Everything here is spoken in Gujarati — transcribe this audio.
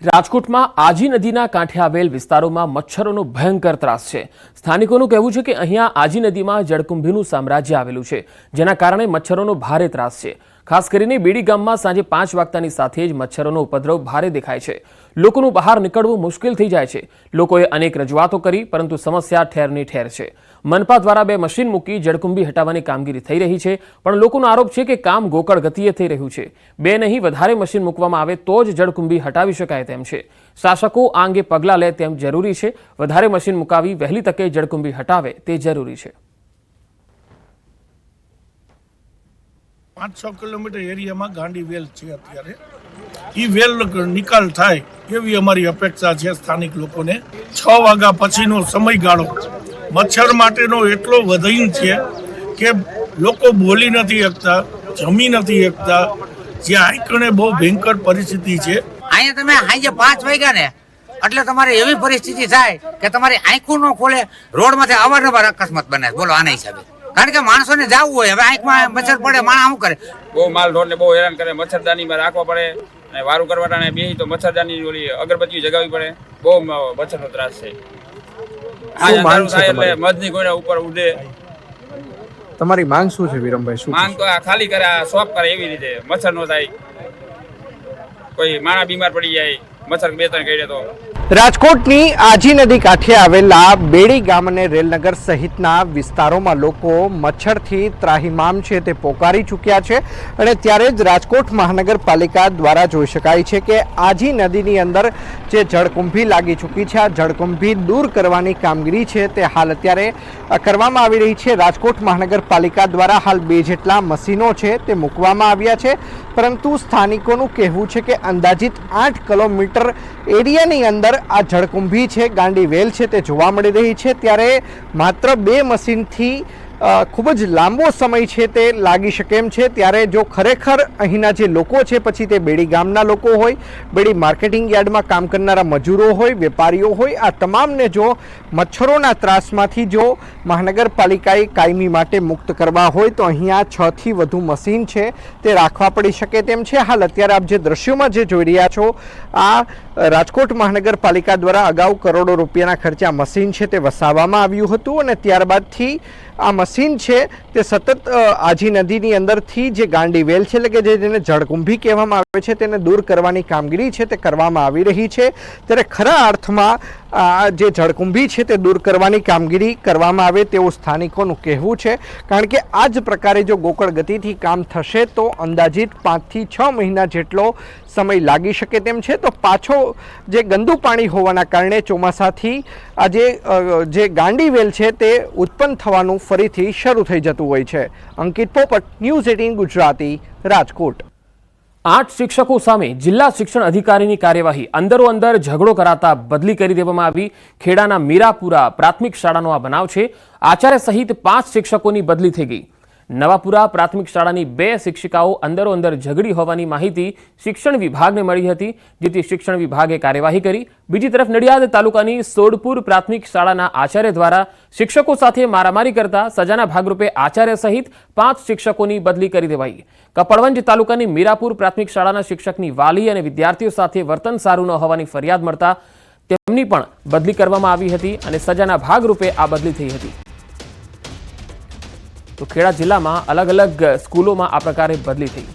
રાજકોટમાં આજી નદીના કાંઠે આવેલ વિસ્તારોમાં મચ્છરોનો ભયંકર ત્રાસ છે। સ્થાનિકોનું કહેવું છે કે અહીંયા આજી નદીમાં જળકુંભીનું સામ્રાજ્ય આવેલું છે, જેના કારણે મચ્છરોનો ભારે ત્રાસ છે। ખાસ કરીને બેડી ગામમાં સાંજે 5 વાગતાની સાથે જ મચ્છરોનો ઉપદ્રવ ભારે દેખાય છે। લોકોનું બહાર નીકળવું મુશ્કેલ થઈ જાય છે। લોકોએ અનેક રજૂઆતો કરી, પરંતુ સમસ્યા ઠેરની ઠેર છે। મનપા દ્વારા 2 મશીન મૂકી જળકુંભી હટાવવાની કામગીરી થઈ રહી છે, પણ લોકોનો આરોપ છે કે કામ ગોકળ ગતિએ થઈ રહ્યું છે। 2 નહીં વધારે મશીન મૂકવામાં આવે તો જ જળકુંભી હટાવી શકાય તેમ છે। શાસકો આ અંગે પગલાં લે તેમ જરૂરી છે। વધારે મશીન મુકાવી વહેલી તકે જળકુંભી હટાવે તે જરૂરી છે। 500 કિલોમીટર એરિયામાં ગાંડી વેલ છે। અત્યારે એ વેલ નિકાલ થાય એવી અમારી અપેક્ષા છે સ્થાનિક લોકોને। 6 વાગ્યા પછીનો સમયગાળો મચ્છર માટેનો એટલો વધીન છે કે લોકો બોલી નથી શકતા, જમી નથી શકતા, જે આંકણે બહુ ભયંકર પરિસ્થિતિ છે। અહીંયા તમે સાંજે 5 વાગ્યા ને એટલે તમારે એવી પરિસ્થિતિ થાય કે તમારી આંખો ન ખોલે, રોડમાંથી અવારનવાર અકસ્માત બને। બોલો આના હિસાબે, કારણ કે માણસોને જવું હોય, હવે આંખમાં મચ્છર પડે, માણસ શું કરે? બહુ માલ ઢોરને બહુ હેરાન કરે। મચ્છરદાનીમાં રાખવા પડે અને વારું કરવાના બેહી તો મચ્છરદાની ઓલી અગરબત્તી જગાવવી પડે। બહુ મચ્છરનો ત્રાસ છે। એટલે મધની કોઈના ઉપર ઉડે। તમારી માંગ શું છે વિરમભાઈ? શું માંગ તો આ ખાલી કરે, આ શોપ કરે, એવી રીતે મચ્છર નો થાય। કોઈ માણસ બીમાર પડી જાય મચ્છર 2-3 કરડે તો। રાજકોટની આજી નદી કાંઠે આવેલા બેડી ગામ અને રેલનગર સહિતના વિસ્તારોમાં લોકો મચ્છરથી ત્રાહિમામ છે તે પોકારી ચૂક્યા છે, અને ત્યારે જ રાજકોટ મહાનગરપાલિકા દ્વારા જોઈ શકાય છે કે આજી નદીની અંદર જે જળકુંભી લાગી ચૂકી છે, આ જળકુંભી દૂર કરવાની કામગીરી છે તે હાલ અત્યારે કરવામાં આવી રહી છે। રાજકોટ મહાનગરપાલિકા દ્વારા હાલ 2 જેટલા મશીનો છે તે મૂકવામાં આવ્યા છે, પરંતુ સ્થાનિકોનું કહેવું છે કે અંદાજિત 8 કિલોમીટર એરિયાની અંદર આ જળકુંભી છે, ગાંડી વેલ છે તે જોવા મળી રહી છે। ત્યારે માત્ર 2 મશીનથી ખૂબ જ લાંબો સમય છે તે લાગી શકે એમ છે। ત્યારે જો ખરેખર અહીંના જે લોકો છે, પછી તે બેડી ગામના લોકો હોય, બેડી માર્કેટિંગ યાર્ડમાં કામ કરનારા મજૂરો હોય, વેપારીઓ હોય, આ તમામને જો મચ્છરોના ત્રાસમાંથી જો મહાનગરપાલિકાએ કાયમી માટે મુક્ત કરવા હોય તો અહીંયા 6 થી વધુ મશીન છે તે રાખવા પડી શકે તેમ છે। હાલ અત્યારે આપ જે દ્રશ્યોમાં જે જોઈ રહ્યા છો, આ રાજકોટ મહાનગરપાલિકા દ્વારા અગાઉ કરોડો રૂપિયાના ખર્ચે આ મશીન છે તે વસાવવામાં આવ્યું હતું, અને ત્યારબાદથી આ મશીન છે તે સતત આજી નદીની અંદરથી જે ગાંડી વેલ છે, એટલે કે જેને જળકુંભી કહેવામાં આવે છે, તેને દૂર કરવાની કામગીરી છે તે કરવામાં આવી રહી છે। ત્યારે ખરા અર્થમાં આ જે જળકુંભી છે તે દૂર કરવાની કામગીરી કરવામાં આવે તેવું સ્થાનિકોનું કહેવું છે, કારણ કે આ જ પ્રકારે જો ગોકળ ગતિથી કામ થશે તો અંદાજિત 5 થી 6 મહિના જેટલો સમય લાગી શકે તેમ છે। તો પાછો જે ગંદુ પાણી હોવાના કારણે ચોમાસાથી આ જે ગાંડી વેલ છે તે ઉત્પન્ન થવાનું ફરીથી શરૂ થઈ જતું હોય છે। અંકિત પોપટ, ન્યૂઝ 18 ગુજરાતી, રાજકોટ। 8 શિક્ષકો સામે જિલ્લા શિક્ષણ અધિકારીની કાર્યવાહી। અંદરો અંદર ઝઘડો કરાતા બદલી કરી દેવામાં આવી। ખેડાના મીરાપુરા પ્રાથમિક શાળાનો આ બનાવ છે। આચાર્ય સહિત 5 શિક્ષકોની બદલી થઈ ગઈ। નવાપુરા પ્રાથમિક શાળાની 2 શિક્ષિકાઓ અંદરો અંદર ઝઘડી હોવાની માહિતી શિક્ષણ વિભાગને મળી હતી, જેથી શિક્ષણ વિભાગે કાર્યવાહી કરી। બીજી તરફ નડિયાદ તાલુકાની સોડપુર પ્રાથમિક શાળાના આચાર્ય દ્વારા શિક્ષકો સાથે મારામારી કરતા સજાના ભાગરૂપે આચાર્ય સહિત 5 શિક્ષકોની બદલી કરી દેવાઈ। કપડવંજ તાલુકાની મીરાપુર પ્રાથમિક શાળાના શિક્ષકની વાલી અને વિદ્યાર્થીઓ સાથે વર્તન સારું ન હોવાની ફરિયાદ મળતા તેમની પણ બદલી કરવામાં આવી હતી, અને સજાના ભાગરૂપે આ બદલી થઈ હતી। તો ખેડા જિલ્લામાં અલગ અલગ સ્કૂલોમાં આ પ્રકારે બદલી થઈ।